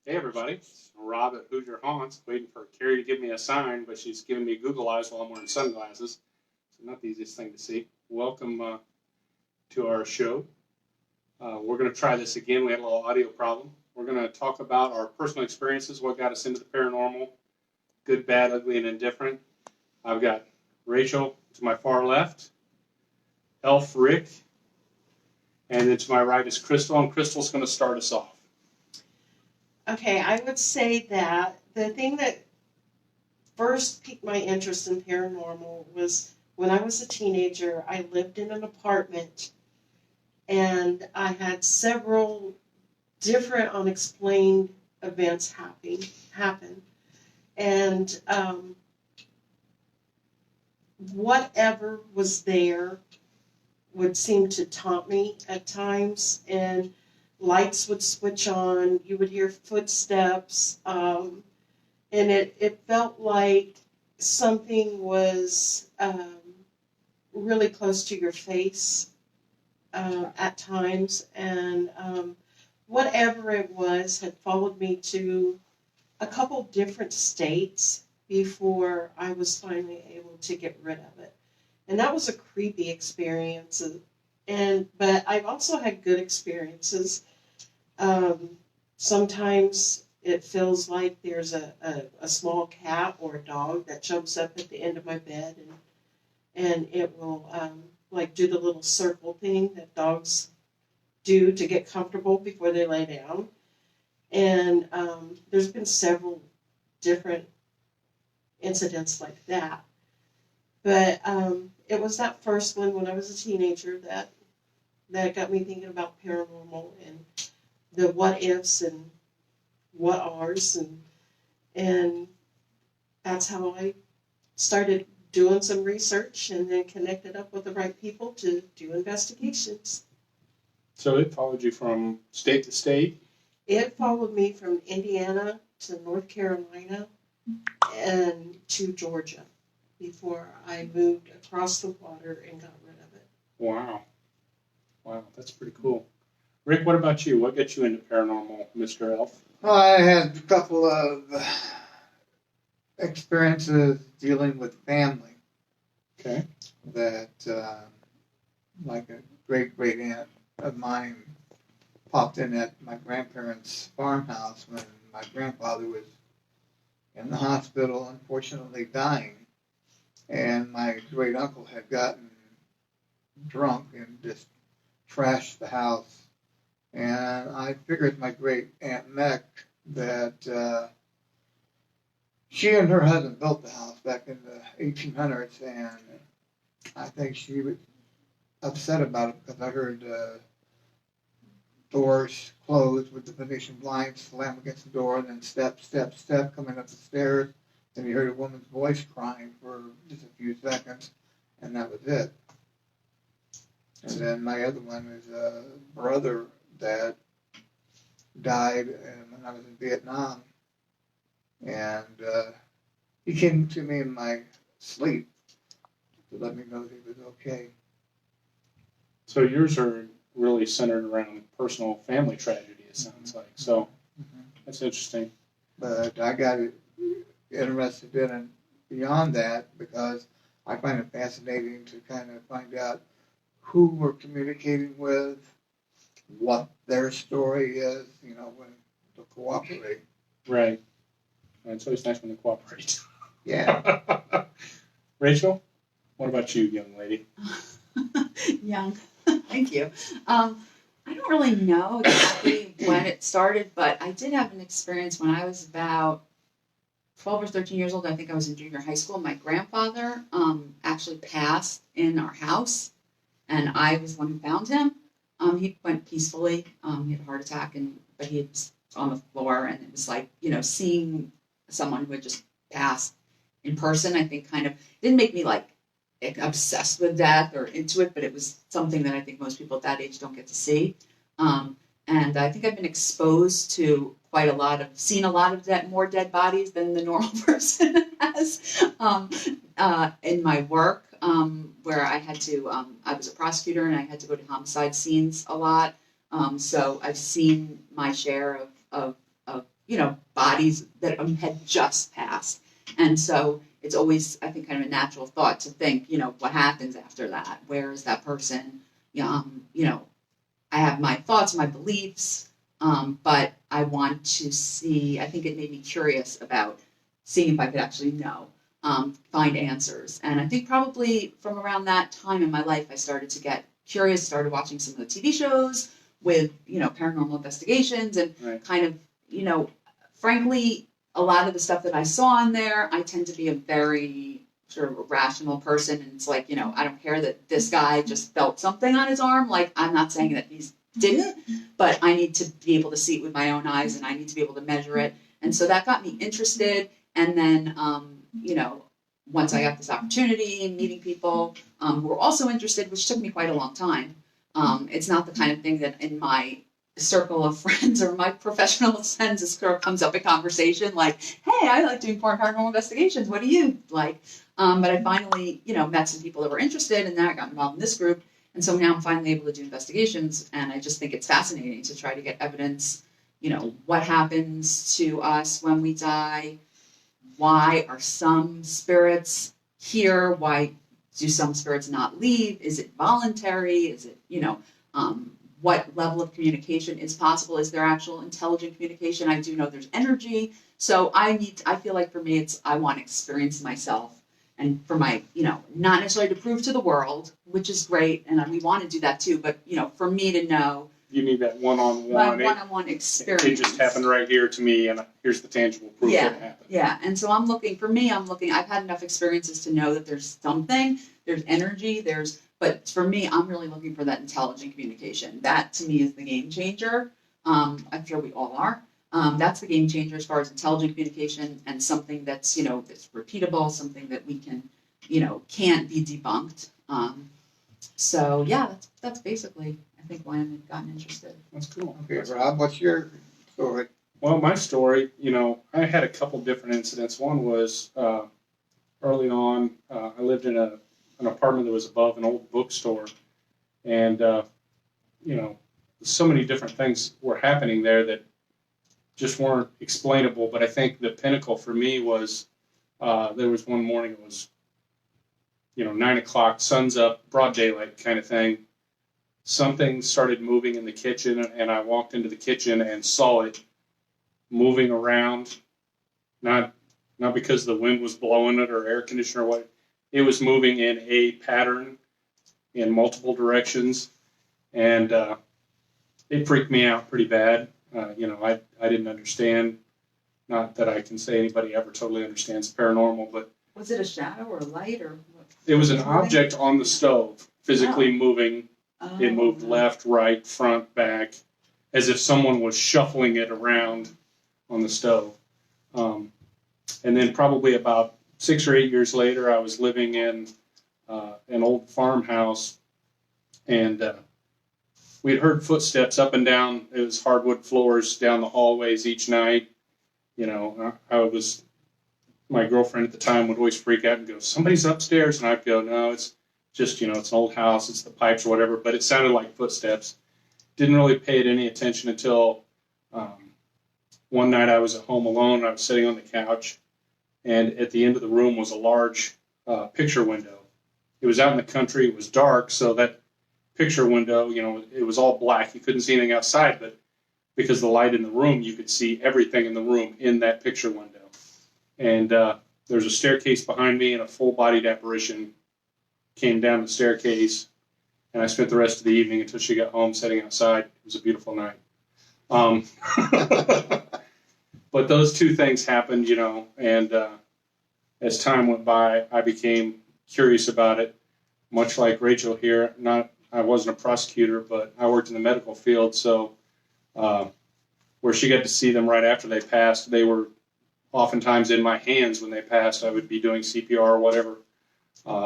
Hey everybody, it's Rob at Hoosier Haunts, waiting for Carrie to give me a sign, but she's giving me Google eyes while I'm wearing sunglasses. So not the easiest thing to see. Welcome to our show. We're going to try this again. We had a little audio problem. We're going to talk about our personal experiences, what got us into the paranormal, good, bad, ugly, and indifferent. I've got Rachel to my far left, Elf Rick, and then to my right is Crystal, and Crystal's going to start us off. Okay, I would say that the thing that first piqued my interest in paranormal was when I was a teenager. I lived in an apartment and I had several different unexplained events happen. And whatever was there would seem to taunt me at times, and lights would switch on, you would hear footsteps, and it felt like something was really close to your face at times, and whatever it was had followed me to a couple different states before I was finally able to get rid of it. And that was a creepy experience. But I've also had good experiences. Sometimes it feels like there's a small cat or a dog that jumps up at the end of my bed, and it will like do the little circle thing that dogs do to get comfortable before they lay down. And there's been several different incidents like that. But it was that first one when I was a teenager that got me thinking about paranormal and the what ifs and what ares, and that's how I started doing some research and then connected up with the right people to do investigations. So it followed you from state to state? It followed me from Indiana to North Carolina and to Georgia before I moved across the water and got rid of it. Wow. Wow, that's pretty cool. Rick, what about you? What got you into paranormal, Mr. Elf? Well, I had a couple of experiences dealing with family. Okay. That, like a great aunt of mine popped in at my grandparents' farmhouse when my grandfather was in the hospital, unfortunately dying. And my great uncle had gotten drunk and just trashed the house. And I figured my great aunt Meg that she and her husband built the house back in the 1800s, and I think she was upset about it because I heard doors close with the Venetian blinds slam against the door, and then step coming up the stairs. Then you heard a woman's voice crying for just a few seconds, and that was it. And then my other one is a brother that died when I was in Vietnam, and he came to me in my sleep to let me know that he was okay. So yours are really centered around personal family tragedy, it sounds like. So that's interesting. But I got interested in it beyond that because I find it fascinating to kind of find out who we're communicating with, what their story is, when to cooperate. Right. It's always nice when they cooperate. Yeah. Rachel, what about you, young lady? Young. Thank you. I don't really know exactly when it started, but I did have an experience when I was about 12 or 13 years old. I think I was in junior high school. My grandfather actually passed in our house, and I was the one who found him. He went peacefully. He had a heart attack, but he was on the floor, and it was like, seeing someone who had just passed in person, I think kind of didn't make me like obsessed with death or into it, but it was something that I think most people at that age don't get to see. And I think I've been exposed to seen a lot of more dead bodies than the normal person has in my work, where I had to, I was a prosecutor and I had to go to homicide scenes a lot. So I've seen my share of bodies that had just passed. And so it's always, I think, kind of a natural thought to think, what happens after that? Where is that person? I have my thoughts, my beliefs, but I want to see, I think it made me curious about seeing if I could actually know, find answers. And I think probably from around that time in my life, I started to get curious, started watching some of the TV shows with, paranormal investigations and Right. kind of, frankly, a lot of the stuff that I saw in there, I tend to be a very sort of a rational person. And it's like, I don't care that this guy just felt something on his arm. Like, I'm not saying that he didn't, but I need to be able to see it with my own eyes and I need to be able to measure it. And so that got me interested. And then, once I got this opportunity, meeting people who were also interested, which took me quite a long time. It's not the kind of thing that in my circle of friends or my professional sense comes up in conversation like, hey, I like doing paranormal investigations. What do you like? But I finally, met some people that were interested, and then I got involved in this group. And so now I'm finally able to do investigations, and I just think it's fascinating to try to get evidence, what happens to us when we die. Why are some spirits here? Why do some spirits not leave? Is it voluntary? Is it, what level of communication is possible? Is there actual intelligent communication? I do know there's energy. So I feel like for me, I want to experience myself and for my, not necessarily to prove to the world, which is great. And we want to do that too. But, for me to know. You need that one-on-one. My one-on-one experience. It just happened right here to me, and here's the tangible proof that it happened. Yeah, and so I've had enough experiences to know that there's something, there's energy, but for me, I'm really looking for that intelligent communication. That, to me, is the game changer. I'm sure we all are. That's the game changer as far as intelligent communication and something that's, that's repeatable, something that we can, can't be debunked. So, yeah, that's basically, I think, why I've gotten interested. That's cool. Okay, Rob, what's your story? Well, my story, I had a couple different incidents. One was early on, I lived in an apartment that was above an old bookstore. And, so many different things were happening there that just weren't explainable. But I think the pinnacle for me was there was one morning, it was, 9 o'clock, sun's up, broad daylight kind of thing. Something started moving in the kitchen, and I walked into the kitchen and saw it moving around, not because the wind was blowing it or air conditioner or what. It was moving in a pattern in multiple directions, and it freaked me out pretty bad. I didn't understand. Not that I can say anybody ever totally understands paranormal, but Was it a shadow or a light or what? it was an object on the stove physically moving. Oh, It moved left, right, front, back, as if someone was shuffling it around on the stove. And then probably about 6 or 8 years later, I was living in an old farmhouse, and we had heard footsteps up and down. It was hardwood floors down the hallways each night. My girlfriend at the time would always freak out and go, "Somebody's upstairs," and I'd go, "No, it's just, it's an old house, it's the pipes or whatever," but it sounded like footsteps. Didn't really pay it any attention until one night I was at home alone. I was sitting on the couch, and at the end of the room was a large picture window. It was out in the country, it was dark, so that picture window, it was all black. You couldn't see anything outside, but because of the light in the room, you could see everything in the room in that picture window. And there's a staircase behind me, and a full-bodied apparition came down the staircase, and I spent the rest of the evening until she got home sitting outside. It was a beautiful night. But those two things happened, and as time went by, I became curious about it. Much like Rachel here, I wasn't a prosecutor, but I worked in the medical field, so where she got to see them right after they passed, they were oftentimes in my hands when they passed. I would be doing CPR or whatever.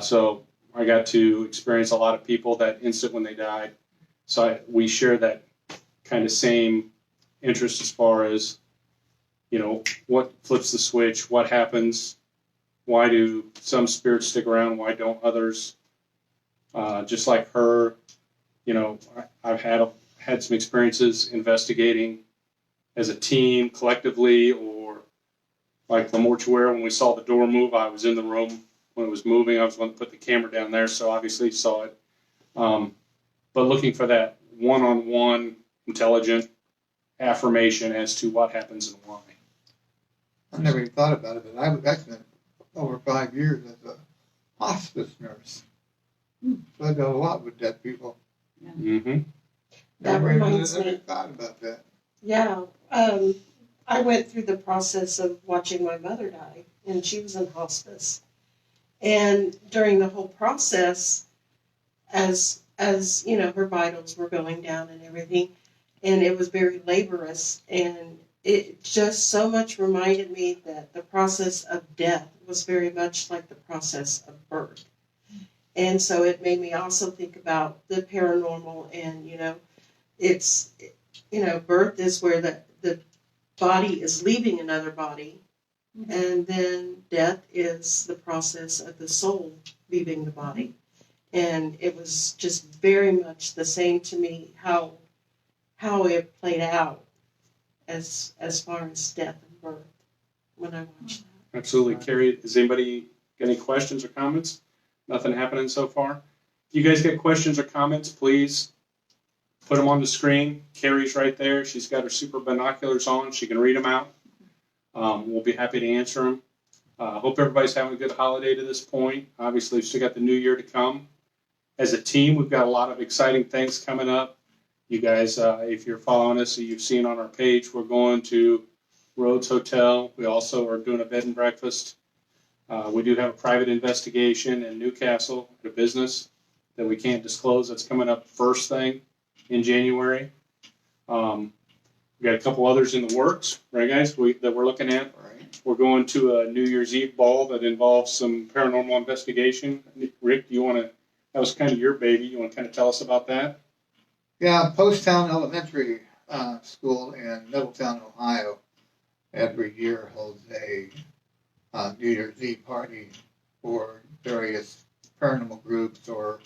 So I got to experience a lot of people that instant when they died. So we share that kind of same interest as far as, what flips the switch, what happens, why do some spirits stick around, why don't others? Just like her, I've had some experiences investigating as a team, collectively, or like the mortuary, when we saw the door move, I was in the room when it was moving. I was the one to put the camera down there, so obviously saw it. But looking for that one-on-one intelligent affirmation as to what happens and why. I never even thought about it, but I spent over 5 years as a hospice nurse. So I dealt a lot with dead people. Mm-hmm. That Never reminds even me. thought about that. Yeah, I went through the process of watching my mother die, and she was in hospice. And during the whole process, as you know, her vitals were going down and everything, and it was very laborious, and it just so much reminded me that the process of death was very much like the process of birth. And so it made me also think about the paranormal, and it's, birth is where the body is leaving another body, and then death is the process of the soul leaving the body. And it was just very much the same to me how it played out as far as death and birth when I watched that. Absolutely. Carrie, has anybody got any questions or comments? Nothing happening so far? If you guys get questions or comments, please put them on the screen. Carrie's right there. She's got her super binoculars on. She can read them out. We'll be happy to answer them. Hope everybody's having a good holiday to this point. Obviously, we've still got the new year to come. As a team, we've got a lot of exciting things coming up. You guys, if you're following us, you've seen on our page, we're going to Rhodes Hotel. We also are doing a bed and breakfast. We do have a private investigation in Newcastle at a business that we can't disclose. That's coming up first thing in January. We got a couple others in the works, right, guys, that we're looking at. Right. We're going to a New Year's Eve ball that involves some paranormal investigation. Rick, that was kind of your baby. You want to kind of tell us about that? Yeah, Poasttown Elementary School in Middletown, Ohio, every year holds a New Year's Eve party for various paranormal groups or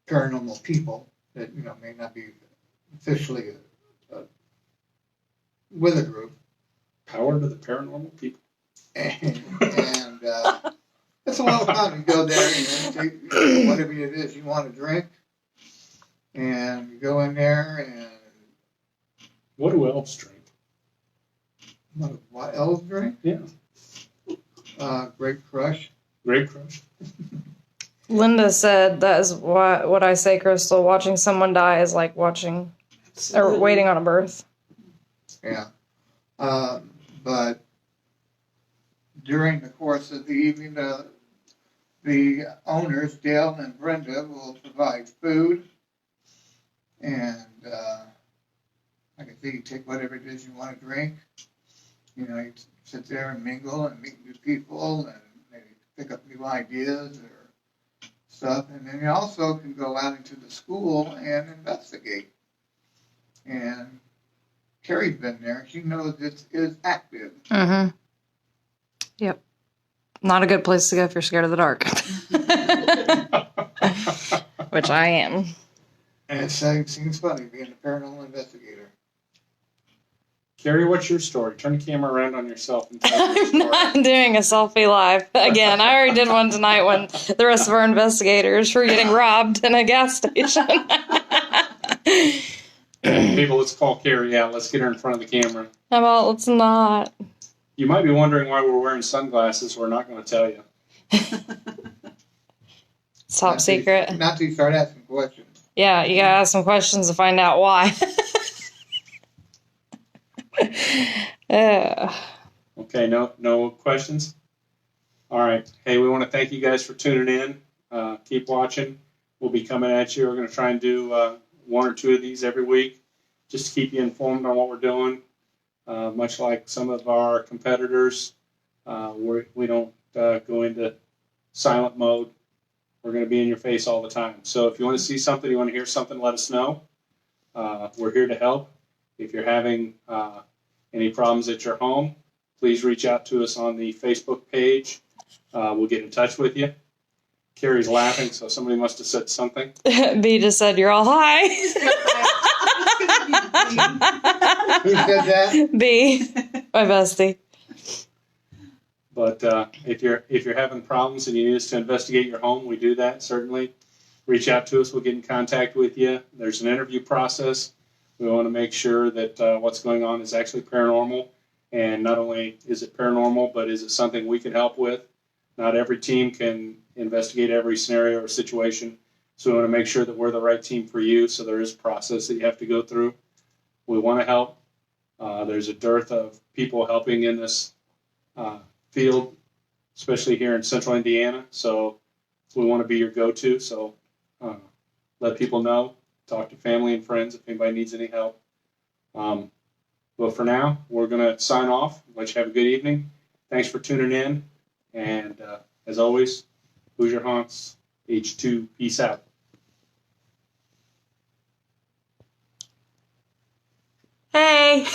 paranormal people that may not be officially with a group. Power to the paranormal people. And it's a lot of fun. You go there and take whatever it is you want to drink, and you go in there and What do elves drink? what elves drink? Yeah. Grape Crush. Grape Crush. Linda said that is what I say, Crystal. Watching someone die is like watching or waiting on a birth. Yeah. But during the course of the evening, the owners, Dale and Brenda, will provide food. And like I say, you take whatever it is you want to drink. You sit there and mingle and meet new people and maybe pick up new ideas or stuff. And then you also can go out into the school and investigate. And Carrie's been there. She knows it is active. Mm-hmm. Yep. Not a good place to go if you're scared of the dark. Which I am. And it seems funny being a paranormal investigator. Carrie, what's your story? Turn the camera around on yourself and tell your I'm story. not doing a selfie live again. I already did one tonight when the rest of our investigators were getting robbed in a gas station. People, let's call Carrie out. Let's get her in front of the camera. How about let's not? You might be wondering why we're wearing sunglasses. We're not going to tell you. It's top secret. Not till you start asking questions. Yeah, you gotta ask some questions to find out why. Okay, no questions? All right. Hey, we want to thank you guys for tuning in. Keep watching. We'll be coming at you. We're going to try and do one or two of these every week just to keep you informed on what we're doing. Much like some of our competitors, we don't go into silent mode. We're going to be in your face all the time. So if you want to see something, you want to hear something, let us know. We're here to help. If you're having any problems at your home, please reach out to us on the Facebook page. We'll get in touch with you. Carrie's laughing, so somebody must have said something. B just said you're all high. Who said that? B, my bestie. But if you're having problems and you need us to investigate your home, we do that. Certainly, reach out to us. We'll get in contact with you. There's an interview process. We want to make sure that what's going on is actually paranormal, and not only is it paranormal, but is it something we can help with? Not every team can investigate every scenario or situation, so we want to make sure that we're the right team for you. So there is a process that you have to go through. We want to help. There's a dearth of people helping in this field, especially here in central Indiana. So we want to be your go-to. So let people know. Talk to family and friends if anybody needs any help. But for now, we're going to sign off. Let you have a good evening. Thanks for tuning in. And as always, Hoosier Haunts, H2, peace out. Hey!